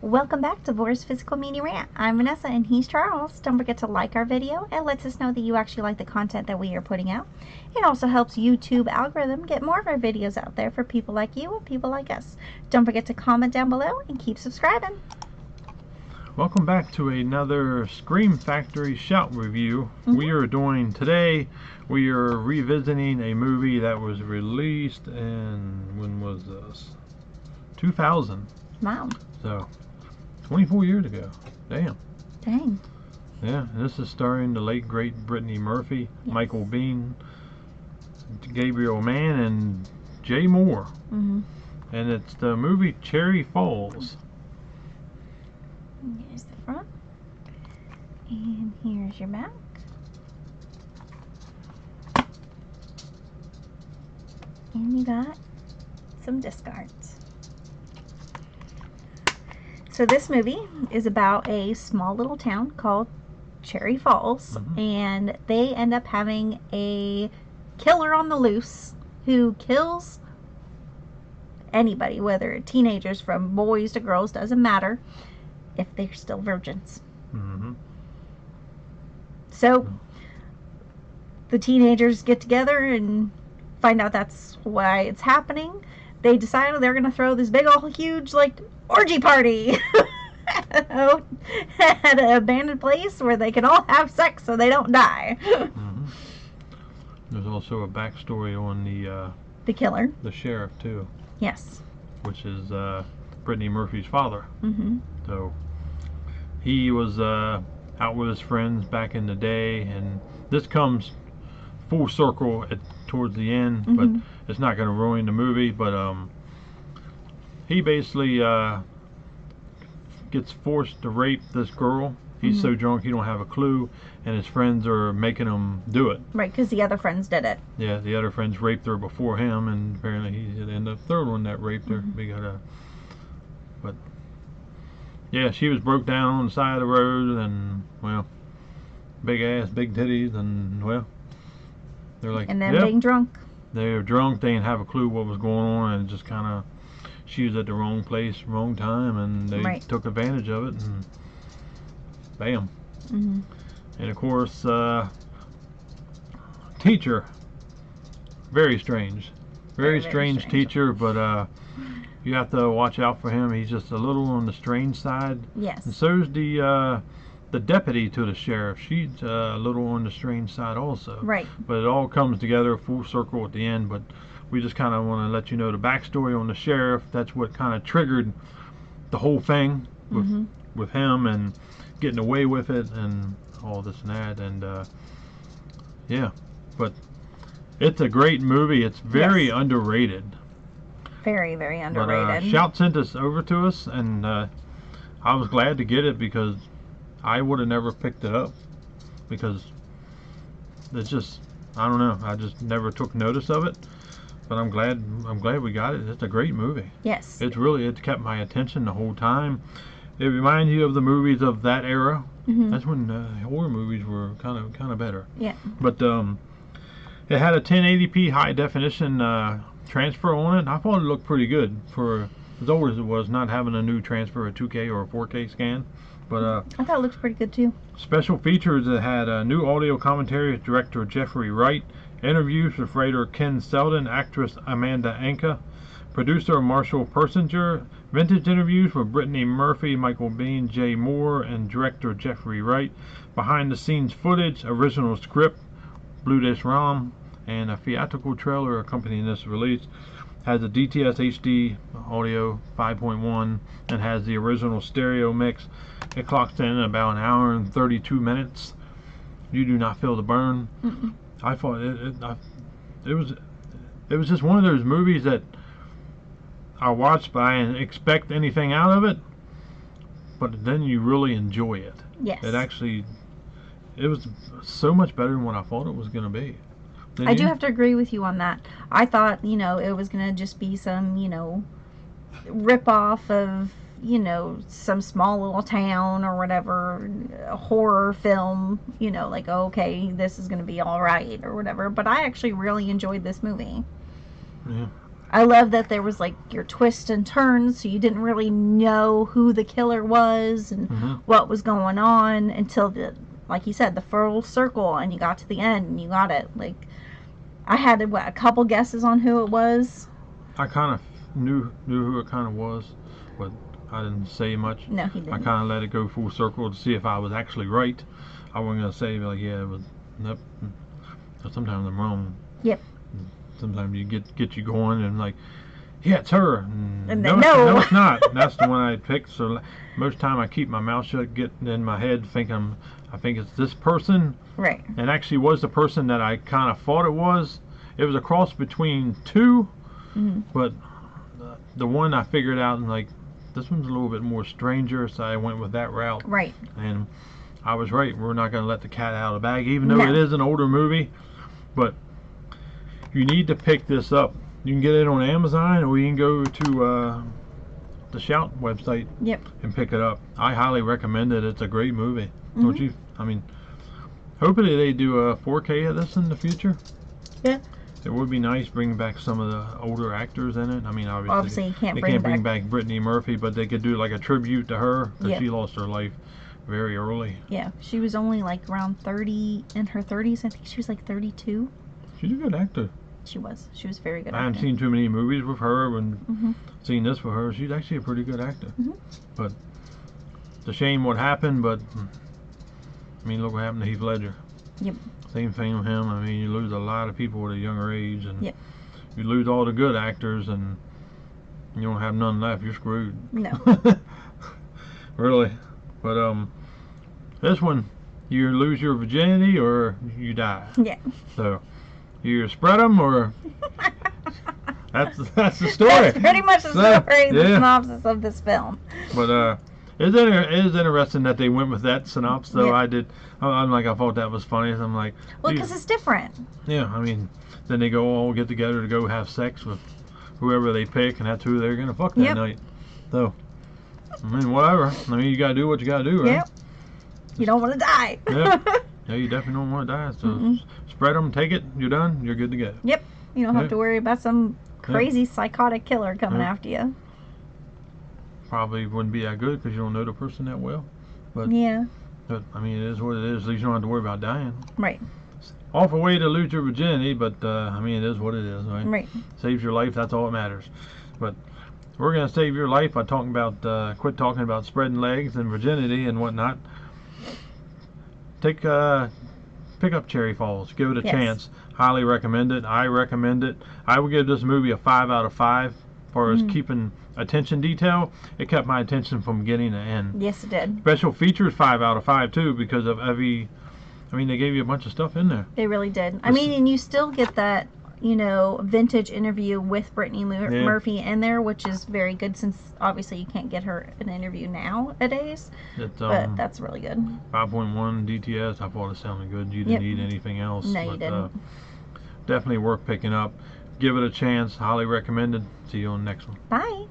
Welcome back to Laura's Physical Media Rant. I'm Vanessa and he's Charles. Don't forget to like our video. It lets us know that you actually like the content that we are putting out. It also helps YouTube algorithm get more of our videos out there for people like you and people like us. Don't forget to comment down below and keep subscribing. Welcome back to another Scream Factory Shout review. We are doing today, we are revisiting a movie that was released in, when was this? 2000. Wow. So, 24 years ago. Damn. Dang. Yeah, this is starring the late great Brittany Murphy, Yes. Michael Biehn, Gabriel Mann, and Jay Moore. And it's the movie Cherry Falls. Here's the front. And here's your back. And you got some discards. So this movie is about a small little town called Cherry Falls, and they end up having a killer on the loose who kills anybody, whether teenagers, from boys to girls, doesn't matter, if they're still virgins. So the teenagers get together and find out that's why it's happening. They decide they're gonna throw this big old huge like orgy party at an abandoned place where they can all have sex so they don't die. There's also a backstory on The killer. the sheriff too. Yes. Which is Brittany Murphy's father. So he was out with his friends back in the day, and this comes full circle towards the end, but it's not going to ruin the movie. But he basically gets forced to rape this girl. He's so drunk he don't have a clue, and his friends are making him do it. Right, because the other friends did it. Yeah, the other friends raped her before him, and apparently he's the third one that raped her. But yeah, she was broke down on the side of the road, and well, big ass, big titties, and well, they're like, and then being drunk. They were drunk. They didn't have a clue what was going on, and just kind of, she was at the wrong place, wrong time, and they took advantage of it, and bam. And of course, teacher, very strange, very strange teacher, but you have to watch out for him. He's just a little on the strange side. Yes. And so's the deputy to the sheriff. She's a little on the strange side also. Right. But it all comes together full circle at the end. But we just kind of want to let you know the backstory on the sheriff. That's what kind of triggered the whole thing with him and getting away with it and all this and that. And yeah, but it's a great movie. It's very underrated. Very, very underrated. But Shout sent this over to us, and I was glad to get it because I would have never picked it up, because it's just, I don't know, I just never took notice of it. But I'm glad we got it. It's a great movie. Yes. It kept my attention the whole time. It reminds you of the movies of that era. That's when horror movies were kind of better. Yeah. But it had a 1080p high definition transfer on it. I thought it looked pretty good for, as always it was, not having a new transfer, a 2K or a 4K scan. But I thought it looked pretty good too. Special features that had a new audio commentary with director Jeffrey Wright, interviews with writer Ken Selden, actress Amanda Anka, producer Marshall Persinger, vintage interviews with Brittany Murphy, Michael Biehn, Jay Moore, and director Jeffrey Wright, behind the scenes footage, original script, Blue Disc ROM, and a theatrical trailer accompanying this release. Has a DTS HD audio 5.1 and has the original stereo mix. It clocks in about an hour and 32 minutes. You do not feel the burn. I thought it was just one of those movies that I watched, but I didn't expect anything out of it. But then you really enjoy it. Yes. It was so much better than what I thought it was going to be. I do have to agree with you on that. I thought, it was going to just be some, rip-off of, some small little town or whatever, a horror film, like, okay, this is going to be all right or whatever. But I actually really enjoyed this movie. Yeah. I love that there was like your twists and turns, so you didn't really know who the killer was and what was going on until like you said, the full circle, and you got to the end and you got it. Like, I had a couple guesses on who it was. I kind of knew who it kind of was, but I didn't say much. No, he didn't. I kind of let it go full circle to see if I was actually right. I wasn't gonna say like, yeah, it was. Nope. Sometimes I'm wrong. Yep. Sometimes you get you going and like, yeah, it's her. And no, no, it's not. That's the one I picked. So most time I keep my mouth shut, get in my head, I think it's this person. Right. And actually was the person that I kind of thought it was. It was a cross between two, but the one I figured out and like, this one's a little bit more stranger, so I went with that route. Right. And I was right. We're not going to let the cat out of the bag, even though it is an older movie. But you need to pick this up. You can get it on Amazon, or you can go to the Shout website and pick it up. I highly recommend it. It's a great movie. Don't you? I mean, hopefully they do a 4K of this in the future. Yeah. It would be nice bringing back some of the older actors in it. I mean, obviously you can't they bring can't bring back Brittany Murphy, but they could do like a tribute to her because she lost her life very early. Yeah, she was only like around 30, in her 30s. I think she was like 32. She's a good actor. She was very good. I haven't seen too many movies with her and seen this with her. She's actually a pretty good actor. But it's a shame what happened, but I mean, look what happened to Heath Ledger. Yep. Same thing with him. I mean, you lose a lot of people at a younger age, and you lose all the good actors, and you don't have none left. You're screwed. No. Really. But this one, you lose your virginity or you die. Yeah. So you spread them, or that's the story. That's pretty much the story, the synopsis of this film. But it is interesting that they went with that synopsis. Though I thought that was funny. I'm like, well, because it's different. Yeah, I mean, then they go all get together to go have sex with whoever they pick, and that's who they're gonna fuck that night. So, I mean, whatever. I mean, you gotta do what you gotta do, right? Yep. You don't want to die. Yeah, you definitely don't want to die. So spread them, take it. You're done. You're good to go. Yep. You don't have to worry about some crazy psychotic killer coming after you. Probably wouldn't be that good because you don't know the person that well. But but I mean, it is what it is. At least you don't have to worry about dying. Right. Awful way to lose your virginity, but I mean, it is what it is, right? Right. Saves your life. That's all that matters. But we're gonna save your life by talking about quit talking about spreading legs and virginity and whatnot. Pick up Cherry Falls. Give it a chance. Highly recommend it. I recommend it. I would give this movie a 5 out of 5 as far as keeping attention detail. It kept my attention from beginning to end. Yes, it did. Special features 5 out of 5 too, because of every. I mean, they gave you a bunch of stuff in there. They really did. I mean, and you still get that, vintage interview with Brittany Murphy in there, which is very good since obviously you can't get her an interview nowadays. But that's really good. 5.1 DTS. I thought it sounded good. You didn't need anything else. No, you didn't. Definitely worth picking up. Give it a chance. Highly recommended. See you on the next one. Bye.